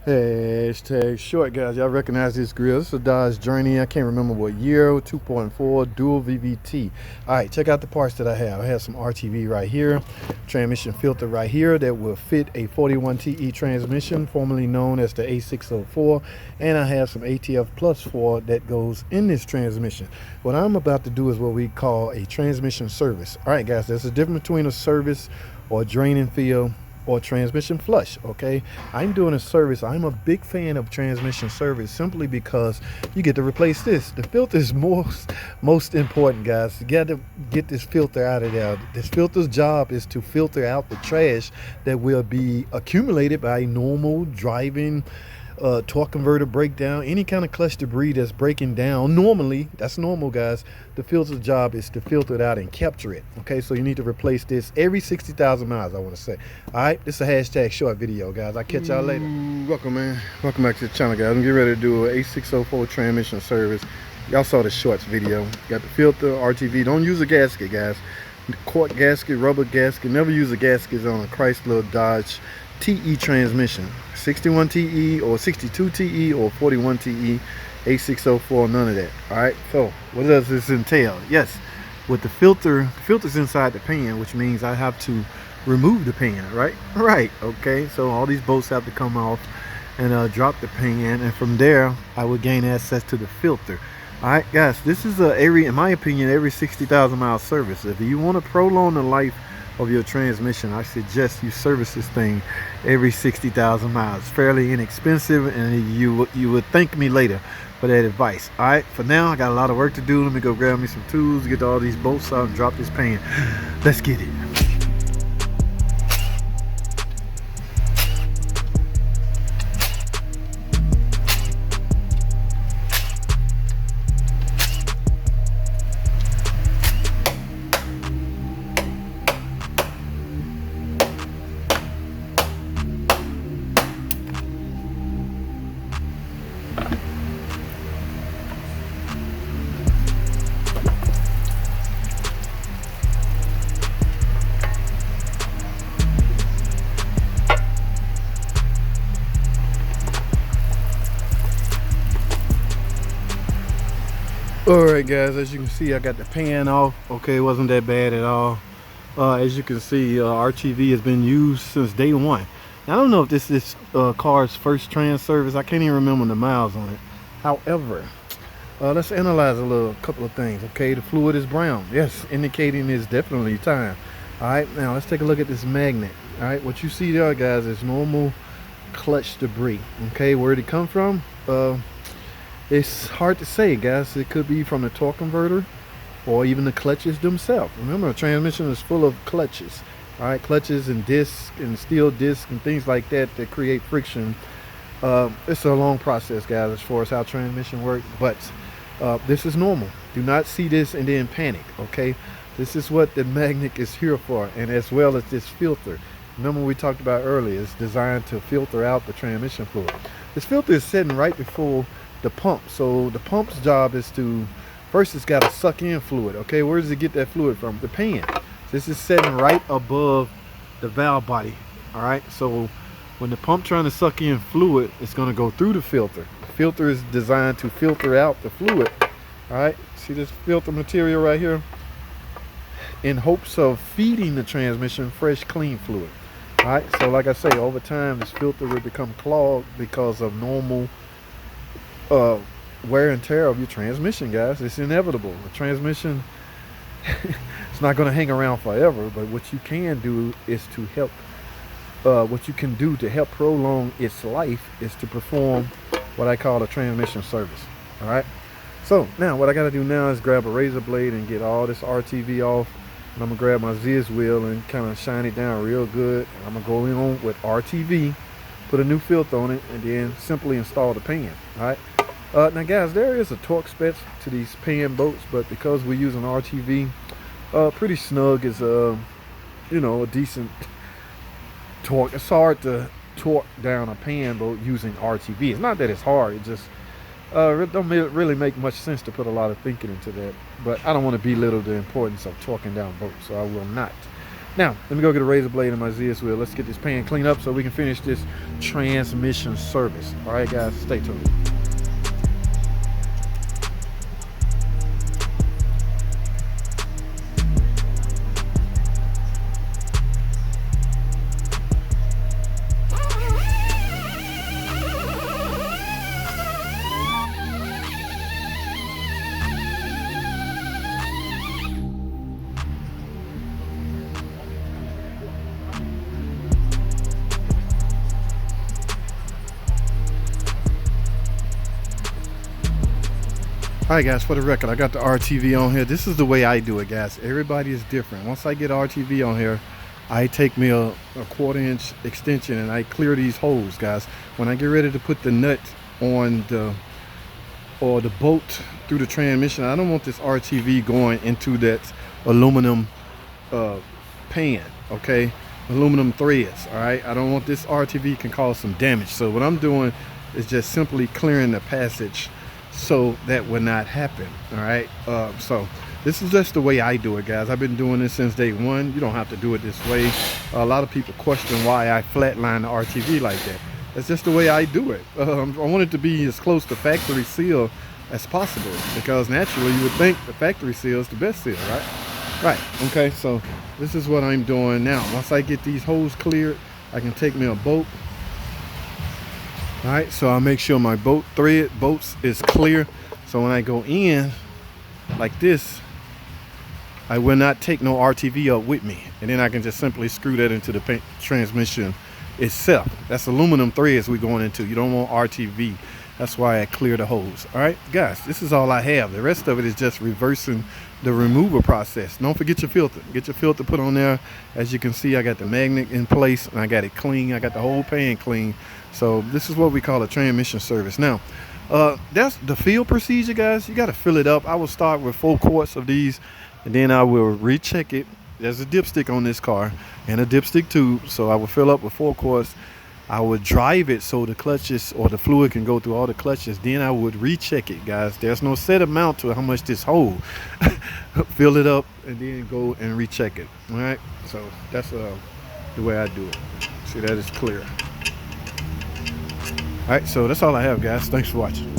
Hashtag short, guys. Y'all recognize this grill. This is a Dodge Journey. I can't remember what year. 2.4 dual VVT. All right, check out the parts that I have. I have some RTV right here, transmission filter right here that will fit a 41TE transmission, formerly known as the A604, and I have some ATF Plus 4 that goes in this transmission. What I'm about to do is what we call a transmission service. All right, guys, there's a difference between a service or drain and fill or transmission flush. Okay, I'm doing a service. I'm a big fan of transmission service simply because you get to replace this. The filter is most important, guys. You got to get this filter out of there. This filter's job is to filter out the trash that will be accumulated by normal driving, torque converter breakdown, any kind of clutch debris that's breaking down normally. That's normal, guys. The filter's job is to filter it out and capture it. Okay, so you need to replace this every 60,000 miles, I want to say. All right, this is a hashtag short video, guys. I'll catch y'all later. Welcome, man. Welcome back to the channel, guys. I'm getting ready to do an A604 transmission service. Y'all saw the shorts video. Got the filter, RTV. Don't use a gasket, guys. Quart gasket, rubber gasket. Never use a gasket on a Chrysler Dodge TE transmission. 61 TE or 62 TE or 41 TE, A604, none of that. All right, so what does this entail? Yes, with the filter's inside the pan, which means I have to remove the pan, right, okay. So all these bolts have to come off and drop the pan, and from there I would gain access to the filter. All right, guys, this is in my opinion, every 60,000 mile service. If you want to prolong the life of your transmission, I suggest you service this thing every 60,000 miles. It's fairly inexpensive, and you would thank me later for that advice. All right, for now I got a lot of work to do. Let me go grab me some tools, get all these bolts out and drop this pan. Let's get it. Alright, guys, as you can see, I got the pan off. Okay, it wasn't that bad at all. As you can see, RTV has been used since day one. Now, I don't know if this is car's first trans service. I can't even remember the miles on it. However, let's analyze a couple of things. Okay, the fluid is brown. Yes, indicating it's definitely time. Alright, now let's take a look at this magnet. Alright, what you see there, guys, is normal clutch debris. Okay, where did it come from? It's hard to say, guys. It could be from the torque converter or even the clutches themselves. Remember, a transmission is full of clutches. All right, clutches and discs and steel discs and things like that that create friction. It's a long process, guys, as far as how transmission works, but this is normal. Do not see this and then panic, okay? This is what the magnet is here for, and as well as this filter. Remember we talked about earlier, it's designed to filter out the transmission fluid. This filter is sitting right before the pump, so the pump's job is to first, it's got to suck in fluid. Okay, where does it get that fluid from? The pan. This is sitting right above the valve body. All right, so when the pump trying to suck in fluid, it's going to go through the filter. The filter is designed to filter out the fluid. All right, see this filter material right here, in hopes of feeding the transmission fresh, clean fluid. All right, so like I say, over time this filter will become clogged because of normal wear and tear of your transmission, guys. It's inevitable. The transmission it's not going to hang around forever, but what you can do is to help what you can do to help prolong its life is to perform what I call a transmission service. All right, so now what I got to do now is grab a razor blade and get all this RTV off, and I'm gonna grab my Ziz wheel and kind of shine it down real good. I'm gonna go in on with RTV, put a new filter on it, and then simply install the pan. All right, now guys, there is a torque spec to these pan bolts, but because we're using RTV, pretty snug is you know, a decent torque. It's hard to torque down a pan bolt using RTV. It's not that it's hard, it just don't really make much sense to put a lot of thinking into that. But I don't want to belittle the importance of torquing down bolts, so I will not. Now, let me go get a razor blade and my ZS wheel. Let's get this pan cleaned up so we can finish this transmission service. All right, guys, stay tuned. All right, guys, for the record, I got the RTV on here. This is the way I do it, guys. Everybody is different. Once I get RTV on here, I take me a 1/4-inch extension and I clear these holes, guys. When I get ready to put the nut on the bolt through the transmission, I don't want this RTV going into that aluminum pan, okay? Aluminum threads, all right? I don't want this RTV can cause some damage. So what I'm doing is just simply clearing the passage so that would not happen. All right, so this is just the way I do it, guys. I've been doing this since day one. You don't have to do it this way. A lot of people question why I flatline the RTV like that. That's just the way I do it. I want it to be as close to factory seal as possible, because naturally you would think the factory seal is the best seal, right? Okay, so this is what I'm doing now. Once I get these holes cleared, I can take me a bolt. All right, so I'll make sure my bolts is clear. So when I go in like this, I will not take no RTV up with me. And then I can just simply screw that into the transmission itself. That's aluminum threads we're going into. You don't want RTV. That's why I clear the hose. All right, guys, this is all I have. The rest of it is just reversing the removal process. Don't forget your filter. Get your filter put on there. As you can see, I got the magnet in place and I got it clean. I got the whole pan clean. So this is what we call a transmission service. Now, that's the fill procedure, guys. You got to fill it up. I will start with 4 quarts of these, and then I will recheck it. There's a dipstick on this car and a dipstick tube. So I will fill up with 4 quarts. I would drive it so the clutches or the fluid can go through all the clutches. Then I would recheck it, guys. There's no set amount to how much this hold. Fill it up and then go and recheck it. All right, so that's the way I do it. See, that is clear. All right, so that's all I have, guys. Thanks for watching.